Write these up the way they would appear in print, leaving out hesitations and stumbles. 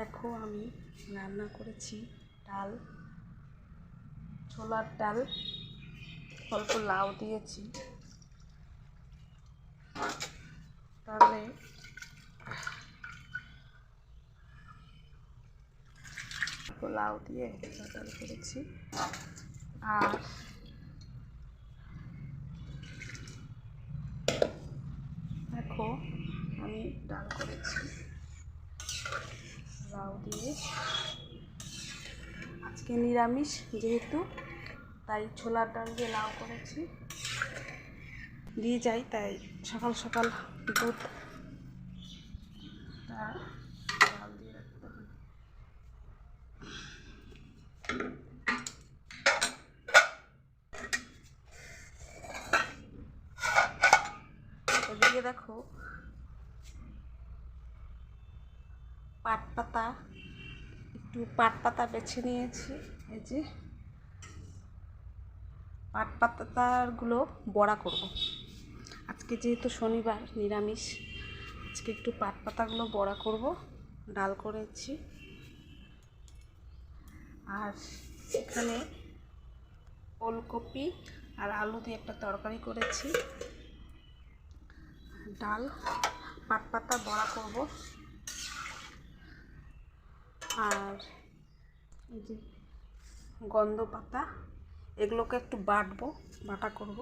দেখো আমি রান্না করেছি ডাল, ছোলার ডাল, অল্প লাউ দিয়েছি, তাহলে অল্প লাউ দিয়ে ছোলার ডাল করেছি। আর দেখো আমি ডাল করেছি লাউ দিয়ে, আজকে নিরামিষ যেহেতু তাই ছোলার ডাল দিয়ে লাউ করেছি। দিয়ে যাই তাই সকাল সকাল দুধ ডাল দিয়ে রাখতে হবে। ওদিকে দেখো পাট পাতা, একটু পাট পাতা বেছে নিয়েছি। এই যে পাট পাতাগুলো বড়া করব আজকে, যেহেতু শনিবার নিরামিষ, আজকে একটু পাট পাতাগুলো বড়া করব। ডাল করেছি আর এখানে ওলকপি আর আলু দিয়ে একটা তরকারি করেছি। ডাল, পাট পাতা বড়া করব। আর এই যে গন্ধ পাতা, এগুলোকে একটু বাটা করব।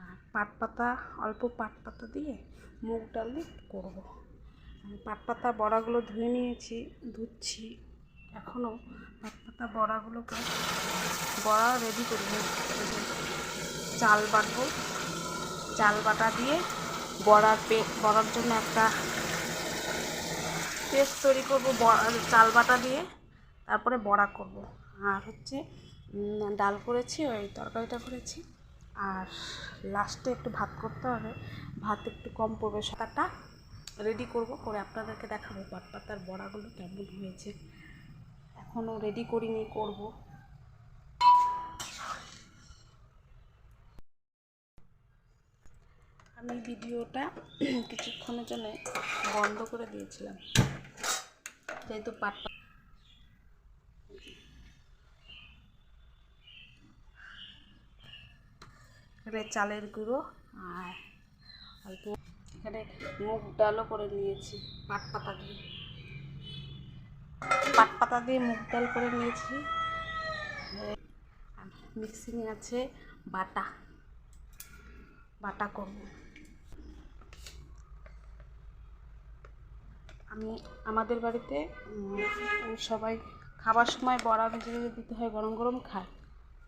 আর পাট পাতা, অল্প পাট পাতা দিয়ে মুগ ডাল দিয়ে করবো। পাট পাতা বড়াগুলো ধুচ্ছি এখনও। পাট পাতা বড়াগুলোকে বড়া রেডি করি। চাল বাটবো, চাল বাটা দিয়ে বড়ার জন্য একটা পেস্ট তৈরি করবো চাল বাটা দিয়ে, তারপরে বড়া করব। আর হচ্ছে ডাল করেছি, ওই তরকারিটা করেছি। আর লাস্টে একটু ভাত করতে হবে, ভাত একটু কম পড়বে। সাঁতারটা রেডি করব, করে আপনাদেরকে দেখাবো পাট পাতার বড়াগুলো কেমন হয়েছে। এখনও রেডি করিনি, করব। আমি ভিডিওটা কিছুক্ষণের জন্য বন্ধ করে দিয়েছিলাম, যেহেতু চালের গুঁড়ো আর অল্প এখানে মুগ ডালও করে নিয়েছি। পাট পাতা দিয়ে মুগ ডাল করে নিয়েছি। মিক্সিংয়ে আছে বাটা করব। আমাদের বাড়িতে সবাই খাবার সময় বড়া ভেজে ভেজে দিতে হয়, গরম গরম খায়।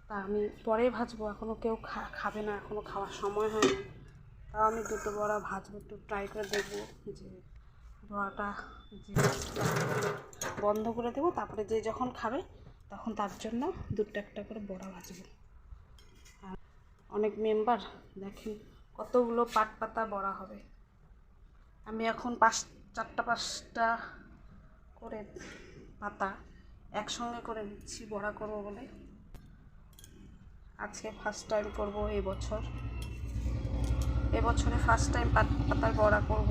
তা আমি পরে ভাজবো, এখনও কেউ খাবে না, এখনও খাওয়ার সময় হয়নি। তাও আমি দুটো বড়া ভাজবো, একটু ট্রাই করে দেখবো যে বড়াটা যে বন্ধ করে দেবো, তারপরে যে যখন খাবে তখন তার জন্য দুটো একটা করে বড়া ভাজবো। আর অনেক মেম্বার, দেখেন কতগুলো পাট পাতা বড়া হবে। আমি এখন চারটা পাঁচটা করে পাতা একসঙ্গে করে নিচ্ছি বড়া করবো বলে। আজকে ফার্স্ট টাইম করবো, এবছরে ফার্স্ট টাইম পাট পাতার বড়া করব।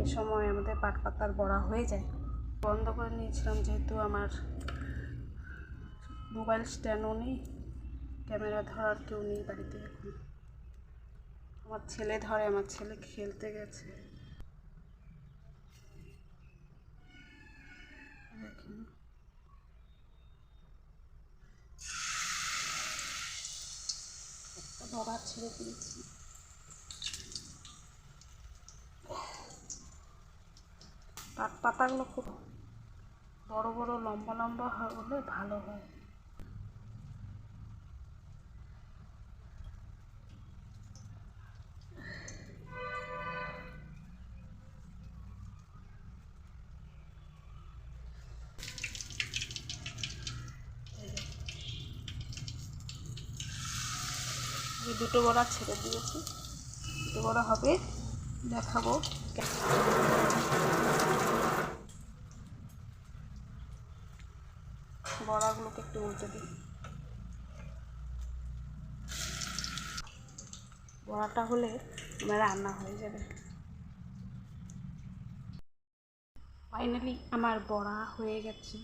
এই সময় আমাদের পাট পাতার বড়া হয়ে যায়। বন্ধ করে নিয়েছিলাম, যেহেতু আমার মোবাইল স্ট্যান্ডও নেই, ক্যামেরা ধরার কেউ নেই বাড়িতে। এখন আমার ছেলে ধরে, আমার ছেলে খেলতে গেছে। দেখুন একটা বড়া ছেড়ে দিয়েছি। পাট পাতাগুলো খুব বড় বড় লম্বা লম্বা হলে ভালো হয়। দুটো বড়া ছেড়ে দিয়েছি, দুটো বড়া হবে, দেখাবো। বড়াগুলোকে একটু উল্টে দিই। বড়াটা হলে আমার রান্না হয়ে যাবে। ফাইনালি আমার বড়া হয়ে গেছে।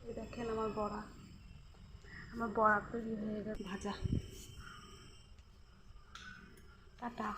এই দেখেন আমার বড়া তৈরি হয়ে গেছে ভাজা। টাটা।